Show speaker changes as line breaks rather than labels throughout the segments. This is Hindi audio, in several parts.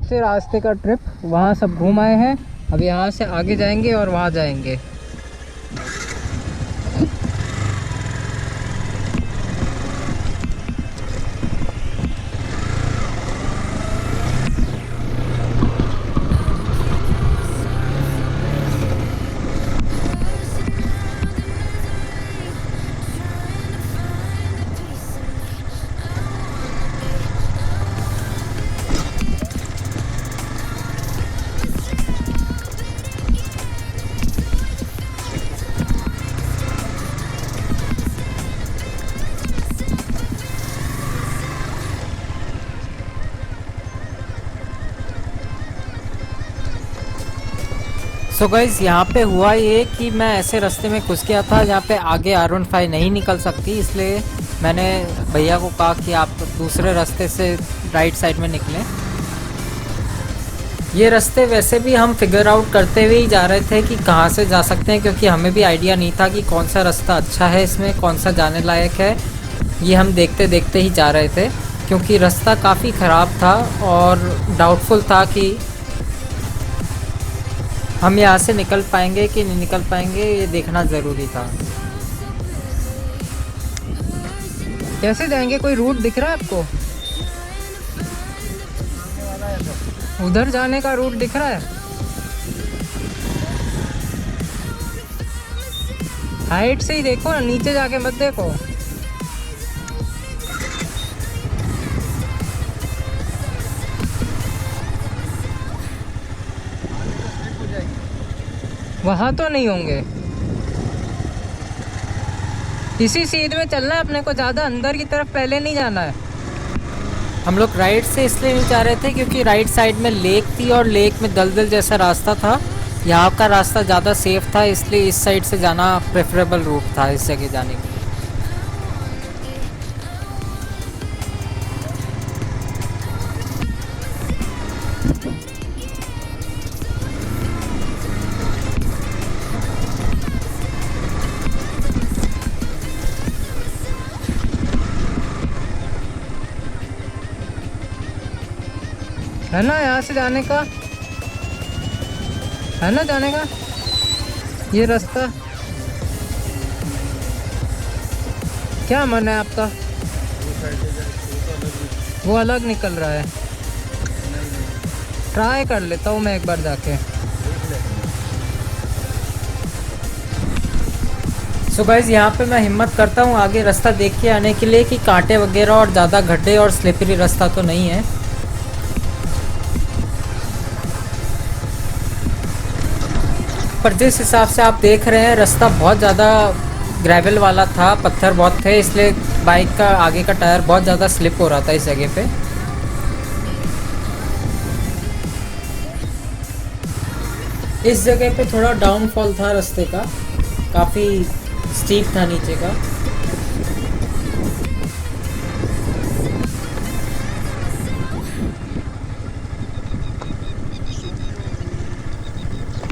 से रास्ते का ट्रिप, वहाँ सब घूम आए हैं। अब यहाँ से आगे जाएंगे और वहाँ जाएंगे। सो गाइस, यहाँ पे हुआ ये कि मैं ऐसे रास्ते में घुस गया था जहाँ पे आगे R15 नहीं निकल सकती, इसलिए मैंने भैया को कहा कि आप दूसरे रास्ते से राइट साइड में निकलें। ये रास्ते वैसे भी हम फिगर आउट करते हुए ही जा रहे थे कि कहाँ से जा सकते हैं, क्योंकि हमें भी आइडिया नहीं था कि कौन सा रास्ता अच्छा है, इसमें कौन सा जाने लायक है। ये हम देखते देखते ही जा रहे थे, क्योंकि रास्ता काफ़ी ख़राब था और डाउटफुल था कि हम यहाँ से निकल पाएंगे कि नहीं निकल पाएंगे, ये देखना ज़रूरी था। कैसे जाएंगे? कोई रूट दिख रहा है आपको? उधर जाने का रूट दिख रहा है? हाइट से ही देखो ना, नीचे जाके मत देखो। वहाँ तो नहीं होंगे। इसी सीध में चलना है अपने को, ज़्यादा अंदर की तरफ पहले नहीं जाना है। हम लोग राइट से इसलिए नहीं जा रहे थे क्योंकि राइट साइड में लेक थी और लेक में दलदल जैसा रास्ता था। यहाँ का रास्ता ज़्यादा सेफ था, इसलिए इस साइड से जाना प्रेफरेबल रूट था इस जगह जाने के लिए। है ना यहाँ से जाने का? है ना जाने का ये रास्ता? क्या मन है आपका? वो अलग निकल रहा है। ट्राई कर लेता हूँ मैं एक बार जाके। सो गाइस, यहाँ पे मैं हिम्मत करता हूँ आगे रास्ता देख के आने के लिए कि कांटे वगैरह और ज़्यादा गड्ढे और स्लिपरी रास्ता तो नहीं है। पर जिस हिसाब से आप देख रहे हैं रास्ता बहुत ज़्यादा ग्रेवल वाला था, पत्थर बहुत थे, इसलिए बाइक का आगे का टायर बहुत ज़्यादा स्लिप हो रहा था इस जगह पे। इस जगह पे थोड़ा डाउनफॉल था रास्ते का, काफ़ी स्टीप था नीचे का।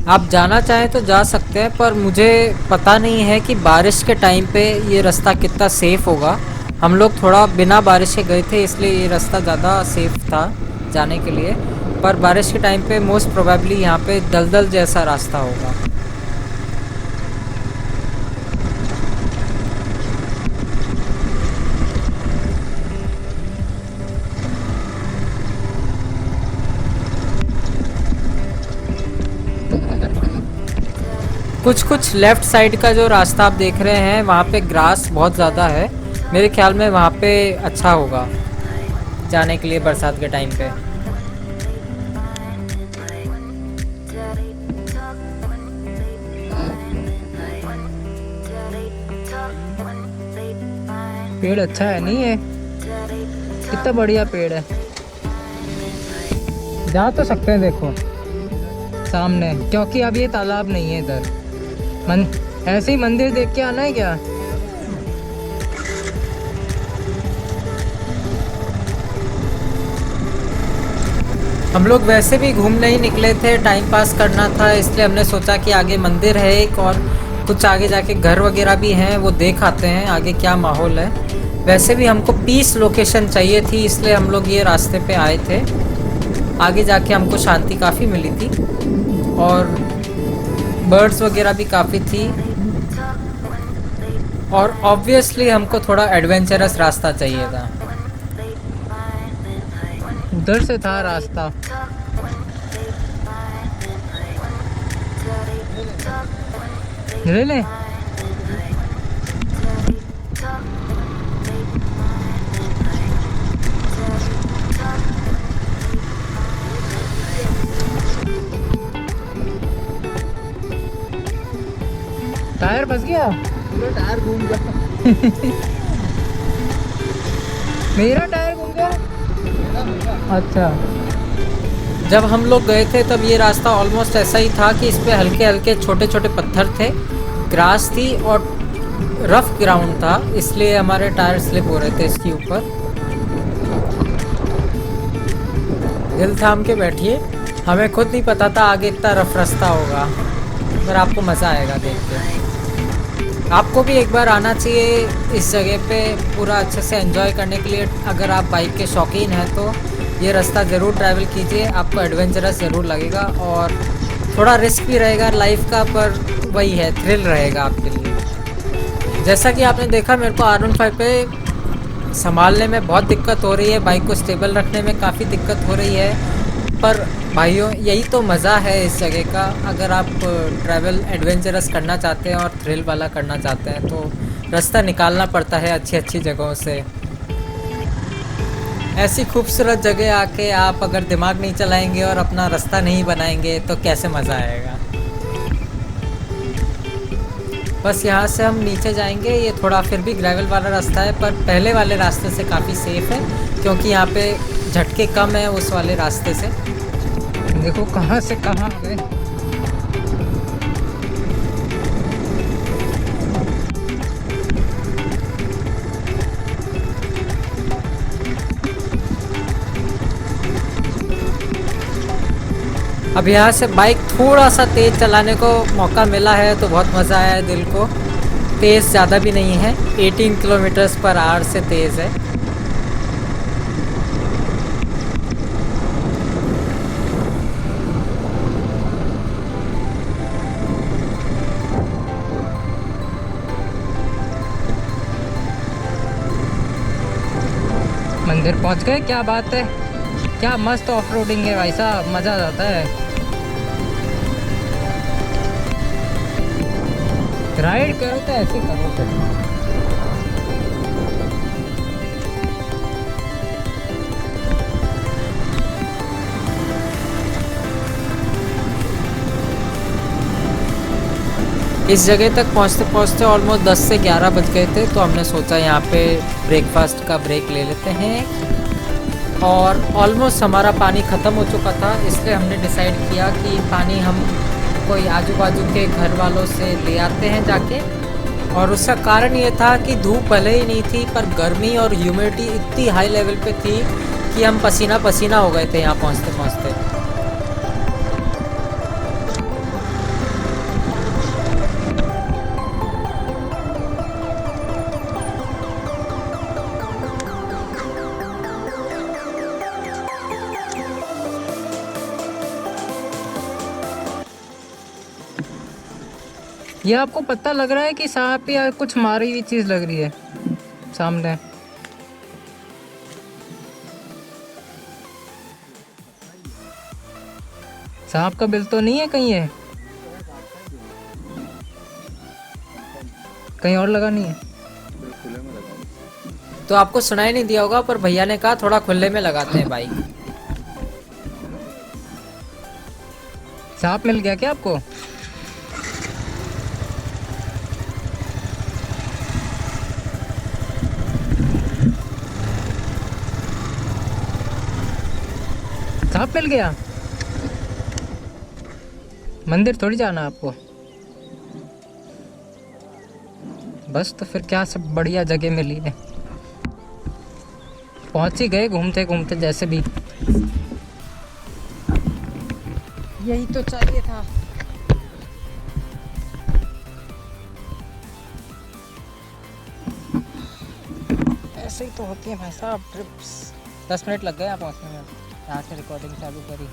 आप जाना चाहें तो जा सकते हैं, पर मुझे पता नहीं है कि बारिश के टाइम पे ये रास्ता कितना सेफ़ होगा। हम लोग थोड़ा बिना बारिश के गए थे, इसलिए ये रास्ता ज़्यादा सेफ़ था जाने के लिए। पर बारिश के टाइम पे मोस्ट प्रोबेबली यहाँ पे दलदल जैसा रास्ता होगा। कुछ लेफ़्ट साइड का जो रास्ता आप देख रहे हैं वहाँ पे ग्रास बहुत ज़्यादा है। मेरे ख्याल में वहाँ पे अच्छा होगा जाने के लिए बरसात के टाइम पे। पेड़ अच्छा है नहीं है? कितना बढ़िया पेड़ है। जा तो सकते हैं देखो सामने, क्योंकि अब ये तालाब नहीं है इधर। ऐसे ही मंदिर देख के आना है क्या? हम लोग वैसे भी घूमने ही निकले थे, टाइम पास करना था, इसलिए हमने सोचा कि आगे मंदिर है एक और कुछ आगे जाके घर वगैरह भी हैं, वो देख आते हैं आगे क्या माहौल है। वैसे भी हमको पीस लोकेशन चाहिए थी, इसलिए हम लोग ये रास्ते पे आए थे। आगे जाके हमको शांति काफ़ी मिली थी और बर्ड्स वगैरह भी काफ़ी थी। और ऑब्वियसली हमको थोड़ा एडवेंचरस रास्ता चाहिए था। उधर से था रास्ता। ले ले। टायर फंस गया।
टायर घूम गया।
मेरा टायर घूम गया। अच्छा। जब हम लोग गए थे तब ये रास्ता ऑलमोस्ट ऐसा ही था कि इस पे हल्के हल्के छोटे छोटे पत्थर थे, ग्रास थी और रफ ग्राउंड था, इसलिए हमारे टायर स्लिप हो रहे थे इसके ऊपर। दिल थाम के बैठिए, हमें खुद नहीं पता था आगे इतना रफ रास्ता होगा, पर आपको मज़ा आएगा देख के। आपको भी एक बार आना चाहिए इस जगह पे पूरा अच्छे से एंजॉय करने के लिए। अगर आप बाइक के शौकीन हैं तो ये रास्ता ज़रूर ट्रैवल कीजिए, आपको एडवेंचरस ज़रूर लगेगा और थोड़ा रिस्क भी रहेगा लाइफ का, पर वही है, थ्रिल रहेगा आपके लिए। जैसा कि आपने देखा मेरे को R15 पे संभालने में बहुत दिक्कत हो रही है, बाइक को स्टेबल रखने में काफ़ी दिक्कत हो रही है, पर भाइयों यही तो मज़ा है इस जगह का। अगर आप ट्रैवल एडवेंचरस करना चाहते हैं और थ्रिल वाला करना चाहते हैं तो रास्ता निकालना पड़ता है अच्छी अच्छी जगहों से। ऐसी खूबसूरत जगह आके आप अगर दिमाग नहीं चलाएंगे और अपना रास्ता नहीं बनाएंगे तो कैसे मज़ा आएगा। बस यहाँ से हम नीचे जाएंगे, ये थोड़ा फिर भी ग्रेवल वाला रास्ता है पर पहले वाले रास्ते से काफ़ी सेफ़ है क्योंकि यहाँ पे झटके कम है उस वाले रास्ते से। देखो कहाँ से कहाँ आ गए। अब यहाँ से बाइक थोड़ा सा तेज़ चलाने को मौका मिला है तो बहुत मज़ा आया है दिल को। तेज़ ज़्यादा भी नहीं है, 18 किलोमीटर्स पर आवर से तेज़ है। मंदिर पहुँच गए, क्या बात है, क्या मस्त ऑफ रोडिंग है भाई साहब, मज़ा आ जाता है। राइड करो तो ऐसे करो फिर। इस जगह तक पहुंचते पहुंचते ऑलमोस्ट 10 से 11 बज गए थे तो हमने सोचा यहाँ पे ब्रेकफास्ट का ब्रेक ले लेते हैं। और ऑलमोस्ट हमारा पानी ख़त्म हो चुका था, इसलिए हमने डिसाइड किया कि पानी हम कोई आजू बाजू के घर वालों से ले आते हैं जाके। और उसका कारण ये था कि धूप भले ही नहीं थी पर गर्मी और ह्यूमिडिटी इतनी हाई लेवल पे थी कि हम पसीना पसीना हो गए थे यहाँ पहुँचते पहुँचते। ये आपको पता लग रहा है कि सांप या कुछ मारी हुई चीज़ लग रही है सामने। सांप का बिल तो नहीं है कहीं, है कहीं और लगा नहीं है। तो आपको सुनाई नहीं दिया होगा पर भैया ने कहा थोड़ा खुले में लगाते हैं बाइक। सांप मिल गया क्या आपको? सांप मिल गया? मंदिर थोड़ी जाना आपको। बस तो फिर क्या, सब बढ़िया जगह मिली है, पहुंच ही गए घूमते घूमते जैसे भी। यही तो चाहिए था। ऐसे ही तो होती है भाई साहब ट्रिप्स। 10 मिनट लग गए आप पहुंचने में। यहाँ से रिकॉर्डिंग चालू करी।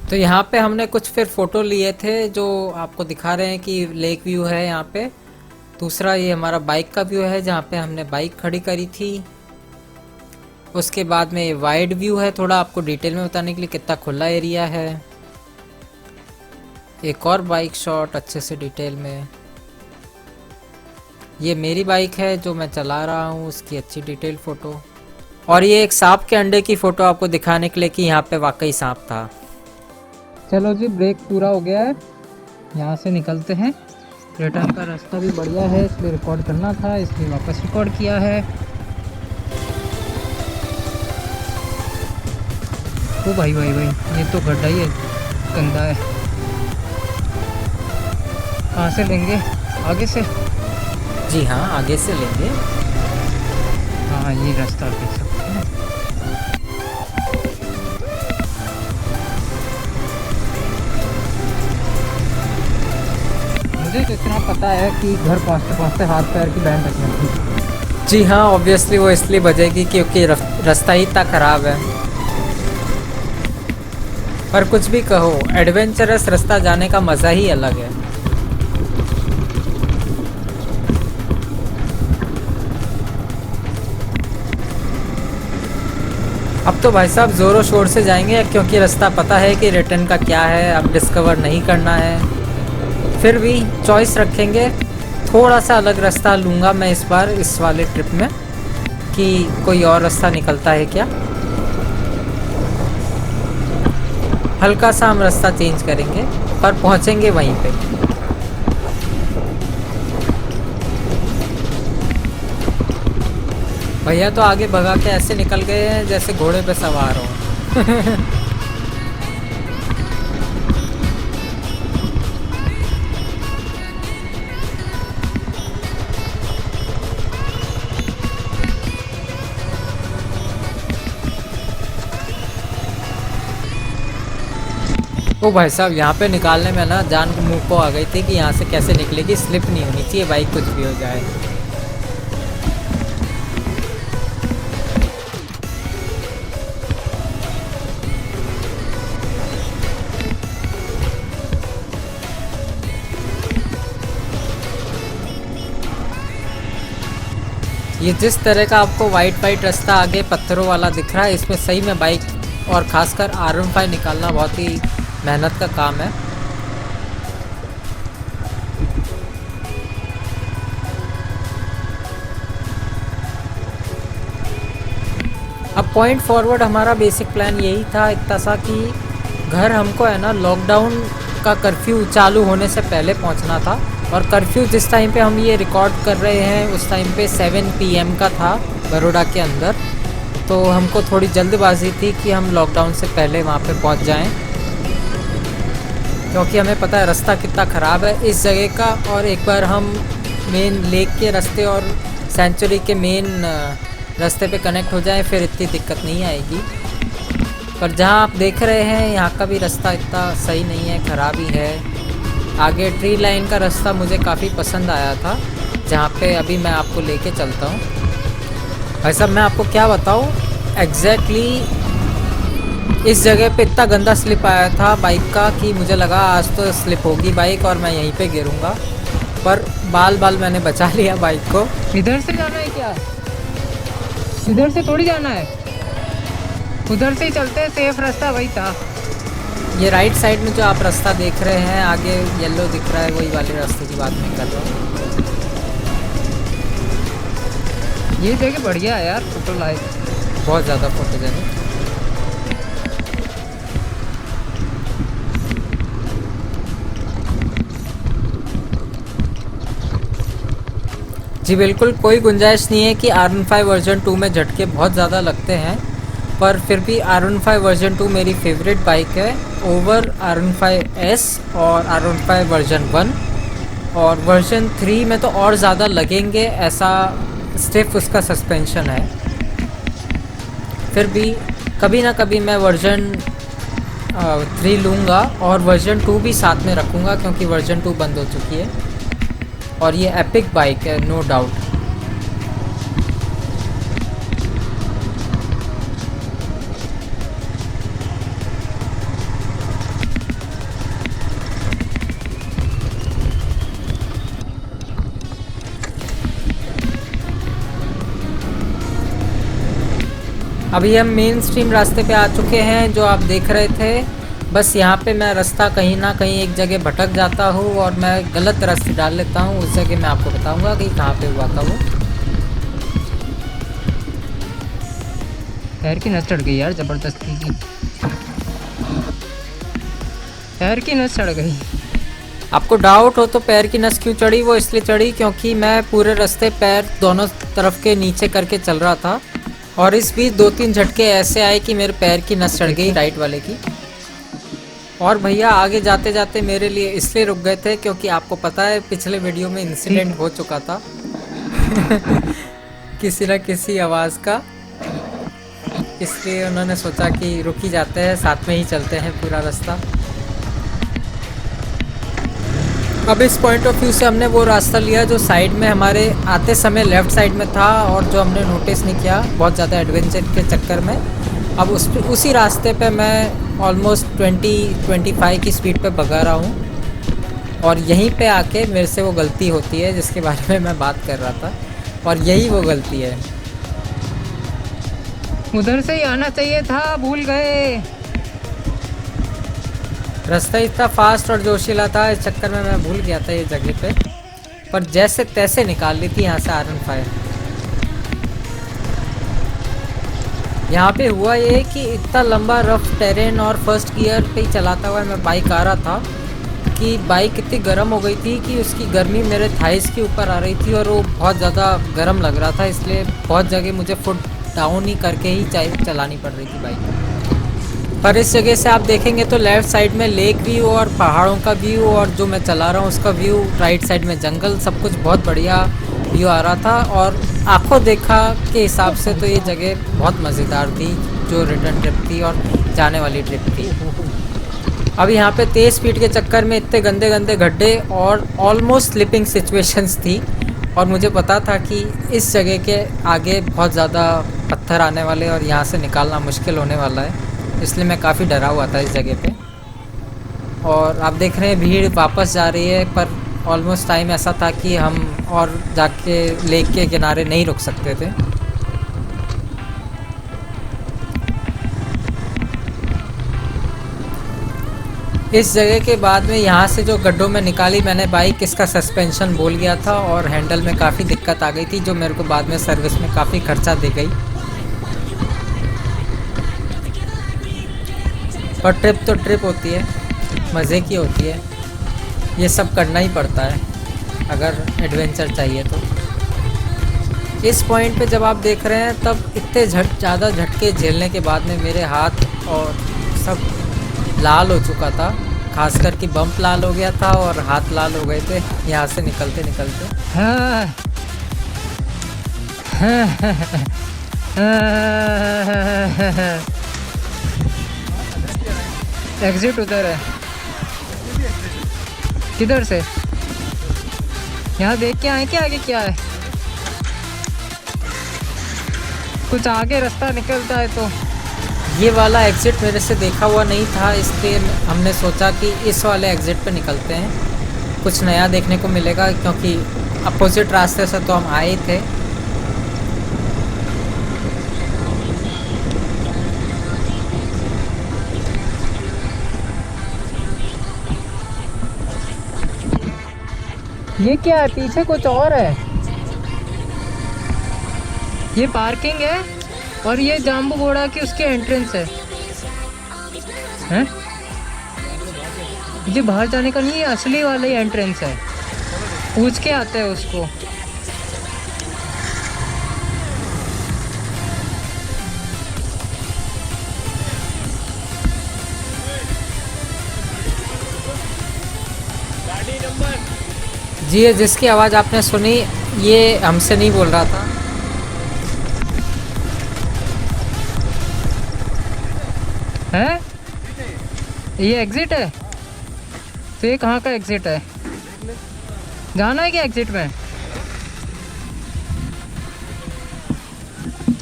तो यहाँ पे हमने कुछ फिर फ़ोटो लिए थे जो आपको दिखा रहे हैं कि लेक व्यू है यहाँ पे। दूसरा ये हमारा बाइक का व्यू है जहाँ पे हमने बाइक खड़ी करी थी। उसके बाद में ये वाइड व्यू है, थोड़ा आपको डिटेल में बताने के लिए कितना खुला एरिया है। एक और बाइक शॉट अच्छे से डिटेल में। ये मेरी बाइक है जो मैं चला रहा हूँ, उसकी अच्छी डिटेल फ़ोटो। और ये एक सांप के अंडे की फ़ोटो आपको दिखाने के लिए कि यहाँ पे वाकई सांप था। चलो जी, ब्रेक पूरा हो गया है, यहाँ से निकलते हैं। रिटर्न का रास्ता भी बढ़िया है, इसलिए रिकॉर्ड करना था, इसलिए वापस रिकॉर्ड किया है। ओ भाई भाई भाई, ये तो गड्ढा ही है, गंदा है। कहाँ से लेंगे? आगे से? जी हाँ, आगे से लेंगे। हाँ, ये रास्ता देख सकते हैं। मुझे तो इतना पता है कि घर पहुँचते पहुँचते हाथ पैर की बैंड बज जाती। जी हाँ, ऑब्वियसली वो इसलिए बजेगी क्योंकि रास्ता ही इतना ख़राब है। पर कुछ भी कहो, एडवेंचरस रास्ता जाने का मज़ा ही अलग है। अब तो भाई साहब ज़ोरों शोर से जाएंगे क्योंकि रास्ता पता है कि रिटर्न का क्या है, अब डिस्कवर नहीं करना है। फिर भी चॉइस रखेंगे, थोड़ा सा अलग रास्ता लूँगा मैं इस बार इस वाले ट्रिप में कि कोई और रास्ता निकलता है क्या। हल्का सा हम रास्ता चेंज करेंगे पर पहुँचेंगे वहीं पे। भैया तो आगे भगा के ऐसे निकल गए हैं जैसे घोड़े पे सवार हो। ओ भाई साहब, यहाँ पे निकालने में ना जान मुँह को आ गई थी कि यहाँ से कैसे निकलेगी, स्लिप नहीं होनी चाहिए बाइक, कुछ भी हो जाए। ये जिस तरह का आपको वाइट रास्ता आगे पत्थरों वाला दिख रहा है, इसमें सही में बाइक और खासकर R15 निकालना बहुत ही मेहनत का काम है। अब पॉइंट फॉरवर्ड हमारा बेसिक प्लान यही था इतना सा कि घर हमको है ना लॉकडाउन का कर्फ्यू चालू होने से पहले पहुंचना था। और कर्फ्यू जिस टाइम पे हम ये रिकॉर्ड कर रहे हैं उस टाइम पे 7 PM का था बड़ौदा के अंदर। तो हमको थोड़ी जल्दबाजी थी कि हम लॉकडाउन से पहले वहाँ पे पहुँच जाएं, क्योंकि हमें पता है रास्ता कितना ख़राब है इस जगह का। और एक बार हम मेन लेक के रास्ते और सेंचुरी के मेन रास्ते पे कनेक्ट हो जाएं फिर इतनी दिक्कत नहीं आएगी। पर जहाँ आप देख रहे हैं यहाँ का भी रास्ता इतना सही नहीं है, ख़राब ही है। आगे ट्री लाइन का रास्ता मुझे काफ़ी पसंद आया था, जहाँ पे अभी मैं आपको लेके चलता हूँ। भाई साहब मैं आपको क्या बताऊँ, एग्जैक्टली इस जगह पे इतना गंदा स्लिप आया था बाइक का कि मुझे लगा आज तो स्लिप होगी बाइक और मैं यहीं पे गिरूँगा। पर बाल मैंने बचा लिया बाइक को। इधर से जाना है क्या? इधर से थोड़ी जाना है, उधर से ही चलते हैं, सेफ रास्ता वही था। ये राइट साइड में जो आप रास्ता देख रहे हैं आगे येलो दिख रहा है, वही वाले रास्ते की बात नहीं कर रहा हूँ। ये जगह बढ़िया है यार, फोटो लाइक बहुत ज़्यादा फोटोजेनिक। जी बिल्कुल, कोई गुंजाइश नहीं है कि R15 वर्जन 2 में झटके बहुत ज़्यादा लगते हैं, पर फिर भी R15 वर्जन 2 मेरी फेवरेट बाइक है ओवर R15S और R15 वर्जन 1। और वर्जन 3 में तो और ज़्यादा लगेंगे, ऐसा स्टिफ उसका सस्पेंशन है। फिर भी कभी ना कभी मैं वर्जन 3 लूँगा और वर्जन 2 भी साथ में रखूँगा, क्योंकि वर्जन 2 बंद हो चुकी है और ये एपिक बाइक है, नो डाउट। अभी हम मेन स्ट्रीम रास्ते पे आ चुके हैं जो आप देख रहे थे। बस यहाँ पे मैं रास्ता कहीं ना कहीं एक जगह भटक जाता हूँ और मैं गलत रास्ते डाल लेता हूँ, उस जगह मैं आपको बताऊँगा कि कहाँ पे हुआ था वो। पैर की नस चढ़ गई यार, ज़बरदस्ती की पैर की नस चढ़ गई। आपको डाउट हो तो पैर की नस क्यों चढ़ी, वो इसलिए चढ़ी क्योंकि मैं पूरे रास्ते पैर दोनों तरफ के नीचे करके चल रहा था और इस बीच 2-3 झटके ऐसे आए कि मेरे पैर की नस चढ़ गई, राइट वाले की। और भैया आगे जाते जाते मेरे लिए इसलिए रुक गए थे क्योंकि आपको पता है पिछले वीडियो में इंसिडेंट हो चुका था किसी न किसी आवाज़ का, इसलिए उन्होंने सोचा कि रुक ही जाते हैं, साथ में ही चलते हैं पूरा रास्ता। अब इस पॉइंट ऑफ व्यू से हमने वो रास्ता लिया जो साइड में हमारे आते समय लेफ़्ट साइड में था और जो हमने नोटिस नहीं किया बहुत ज़्यादा एडवेंचर के चक्कर में। अब उसी रास्ते पे मैं ऑलमोस्ट 20-25 की स्पीड पे भगा रहा हूँ और यहीं पे आके मेरे से वो गलती होती है जिसके बारे में मैं बात कर रहा था, और यही वो गलती है। उधर से ही आना चाहिए था, भूल गए। रास्ता इतना फास्ट और जोशीला था, इस चक्कर में मैं भूल गया था ये जगह पे, पर जैसे तैसे निकाल ली थी यहाँ से R15। यहाँ पे हुआ ये कि इतना लंबा रफ टेरेन और फर्स्ट गियर पे ही चलाता हुआ मैं बाइक आ रहा था कि बाइक इतनी गर्म हो गई थी कि उसकी गर्मी मेरे थाइस के ऊपर आ रही थी और वो बहुत ज़्यादा गर्म लग रहा था, इसलिए बहुत जगह मुझे फुट डाउन ही करके ही चलानी पड़ रही थी बाइक। पर इस जगह से आप देखेंगे तो लेफ़्ट साइड में लेक व्यू और पहाड़ों का व्यू और जो मैं चला रहा हूँ उसका व्यू, राइट साइड में जंगल, सब कुछ बहुत बढ़िया व्यू आ रहा था। और आंखों देखा के हिसाब से तो ये जगह बहुत मज़ेदार थी, जो रिटर्न ट्रिप थी और जाने वाली ट्रिप थी। अब यहाँ पे तेज़ स्पीड के चक्कर में इतने गंदे गंदे गड्ढे और ऑलमोस्ट स्लिपिंग सिचुएशंस थी और मुझे पता था कि इस जगह के आगे बहुत ज़्यादा पत्थर आने वाले और यहाँ से निकालना मुश्किल होने वाला है, इसलिए मैं काफ़ी डरा हुआ था इस जगह पे। और आप देख रहे हैं भीड़ वापस जा रही है, पर ऑलमोस्ट टाइम ऐसा था कि हम और जाके लेक के किनारे नहीं रुक सकते थे। इस जगह के बाद में यहाँ से जो गड्ढों में निकाली मैंने बाइक, इसका सस्पेंशन बोल गया था और हैंडल में काफ़ी दिक्कत आ गई थी, जो मेरे को बाद में सर्विस में काफ़ी खर्चा दे गई। पर ट्रिप तो ट्रिप होती है, मज़े की होती है, ये सब करना ही पड़ता है अगर एडवेंचर चाहिए तो। इस पॉइंट पे जब आप देख रहे हैं तब इतने ज़्यादा झटके झेलने के बाद में मेरे हाथ और सब लाल हो चुका था, खासकर कि बम्प लाल हो गया था और हाथ लाल हो गए थे यहाँ से निकलते निकलते। एग्जिट उधर है, किधर से? यहाँ देख के आए क्या आगे क्या है? कुछ आगे रास्ता निकलता है तो। ये वाला एग्ज़िट मेरे से देखा हुआ नहीं था, इसलिए हमने सोचा कि इस वाले एग्ज़िट पे निकलते हैं, कुछ नया देखने को मिलेगा, क्योंकि अपोजिट रास्ते से तो हम आए थे। ये क्या है? पीछे कुछ और है। ये पार्किंग है और ये जाम्बू घोड़ा की उसके एंट्रेंस है। हैं? ये बाहर जाने का नहीं, ये असली वाला ही एंट्रेंस है, पूछ के आते हैं उसको। जी, ये जिसकी आवाज़ आपने सुनी ये हमसे नहीं बोल रहा था। है? ये एग्जिट है? तो ये कहाँ का एग्जिट है? जाना है क्या एग्जिट में?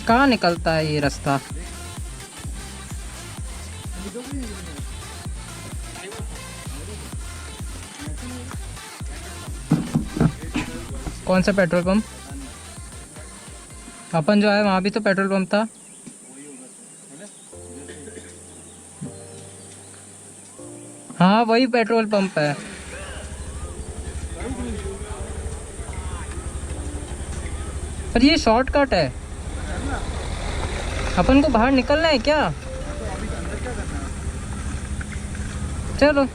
कहाँ निकलता है ये रास्ता? कौन सा पेट्रोल पंप? अपन जो है वहाँ भी तो पेट्रोल पंप था। हाँ वही पेट्रोल पंप है। पर ये शॉर्टकट है। अपन को बाहर निकलना है क्या? चलो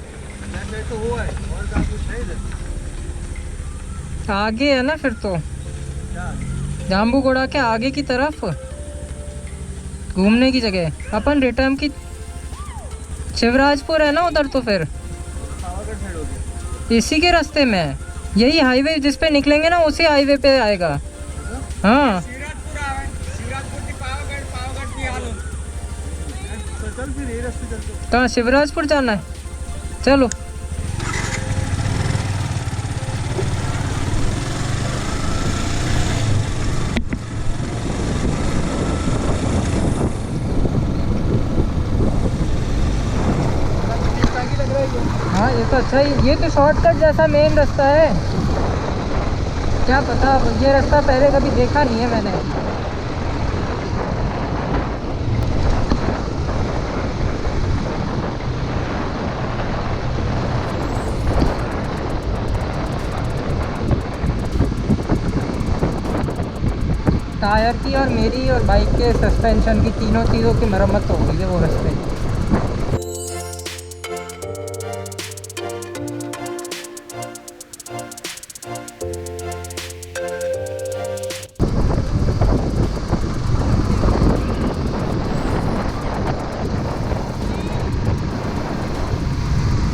आगे है ना फिर तो, जाम्बूगोड़ा के आगे की तरफ घूमने की जगह। अपन रिटर्न की शिवराजपुर है ना उधर, तो फिर इसी के रास्ते में है। यही हाईवे जिस पे निकलेंगे ना उसी हाईवे पे आएगा। हाँ कहाँ शिवराजपुर जाना है? चलो हाँ ये तो अच्छा ही, ये तो शॉर्टकट जैसा मेन रास्ता है। क्या पता, ये रास्ता पहले कभी देखा नहीं है मैंने। टायर की और मेरी और बाइक के सस्पेंशन की, तीनों चीज़ों की मरम्मत हो गई है वो रास्ते।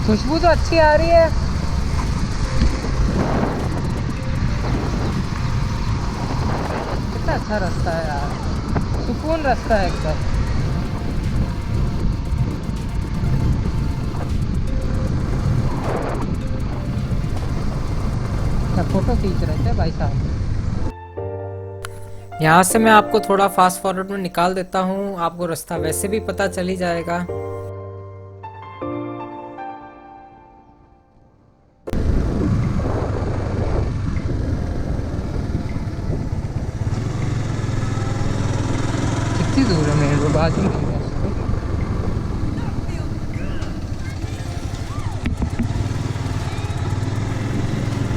खुशबू तो अच्छी आ रही है। कितना अच्छा रास्ता है यार, सुकून रास्ता है एकदम। क्या फोटो खींच रहे थे भाई साहब? यहाँ से मैं आपको थोड़ा फास्ट फॉरवर्ड में निकाल देता हूँ, आपको रास्ता वैसे भी पता चल ही जाएगा। कितनी दूर है मेरे को? बाजू में ही है।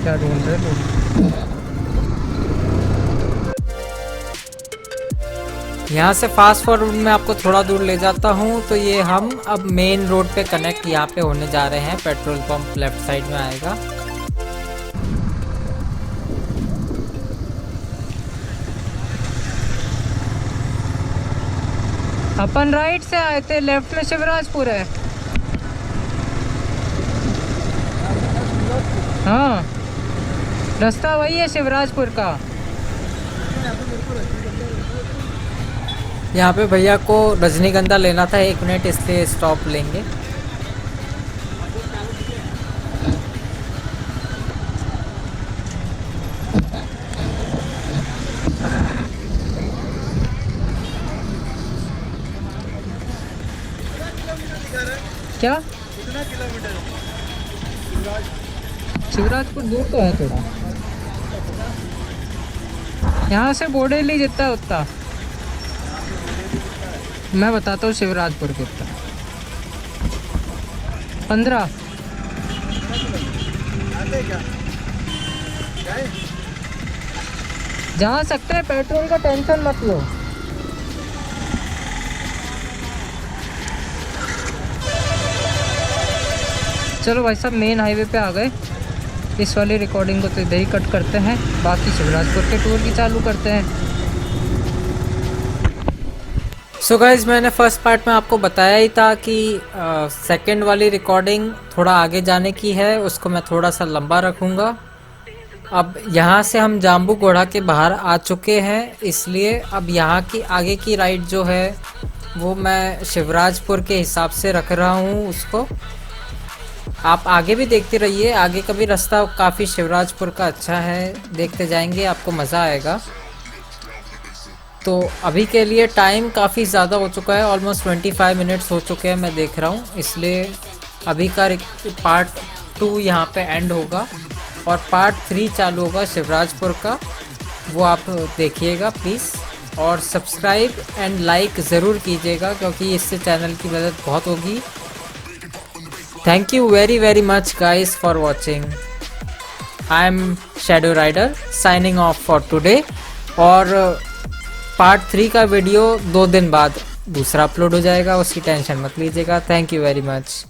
क्या ढूंढ रहे लोग? यहाँ से फास्ट फॉरवर्ड में आपको थोड़ा दूर ले जाता हूँ, तो ये हम अब मेन रोड पे कनेक्ट यहाँ पे होने जा रहे हैं। पेट्रोल पंप लेफ्ट साइड में आएगा। अपन राइट से आए थे, लेफ्ट में शिवराजपुर है। हाँ रास्ता वही है शिवराजपुर का। यहाँ पे भैया को रजनीगंधा लेना था, 1 मिनट इसलिए स्टॉप लेंगे। क्या
कितना किलोमीटर?
शिवराजपुर दूर तो है थोड़ा, यहाँ से बोडेली जितना उतना। मैं बताता हूँ शिवराजपुर कितना, 15। जा सकते हैं, पेट्रोल का टेंशन मत लो। चलो भाई साहब मेन हाईवे पे आ गए। इस वाली रिकॉर्डिंग को तो इधर ही कट करते हैं, बाकी शिवराजपुर के टूर की चालू करते हैं। सो गाइज मैंने फर्स्ट पार्ट में आपको बताया ही था कि सेकंड वाली रिकॉर्डिंग थोड़ा आगे जाने की है, उसको मैं थोड़ा सा लंबा रखूँगा। अब यहाँ से हम जाम्बूगोड़ा के बाहर आ चुके हैं, इसलिए अब यहाँ की आगे की राइड जो है वो मैं शिवराजपुर के हिसाब से रख रहा हूँ उसको। आप आगे भी देखते रहिए, आगे का भी रास्ता काफ़ी शिवराजपुर का अच्छा है, देखते जाएंगे आपको मज़ा आएगा। तो अभी के लिए टाइम काफ़ी ज़्यादा हो चुका है, ऑलमोस्ट 25 मिनट्स हो चुके हैं मैं देख रहा हूँ, इसलिए अभी का पार्ट 2 यहाँ पे एंड होगा और पार्ट 3 चालू होगा शिवराजपुर का, वो आप देखिएगा प्लीज़। और सब्सक्राइब एंड लाइक ज़रूर कीजिएगा क्योंकि इससे चैनल की मदद बहुत होगी। Thank you very much guys for watching. I am Shadow Rider signing off for today. और पार्ट 3 का वीडियो 2 दिन बाद दूसरा अपलोड हो जाएगा, उसकी टेंशन मत लीजिएगा। Thank you very much.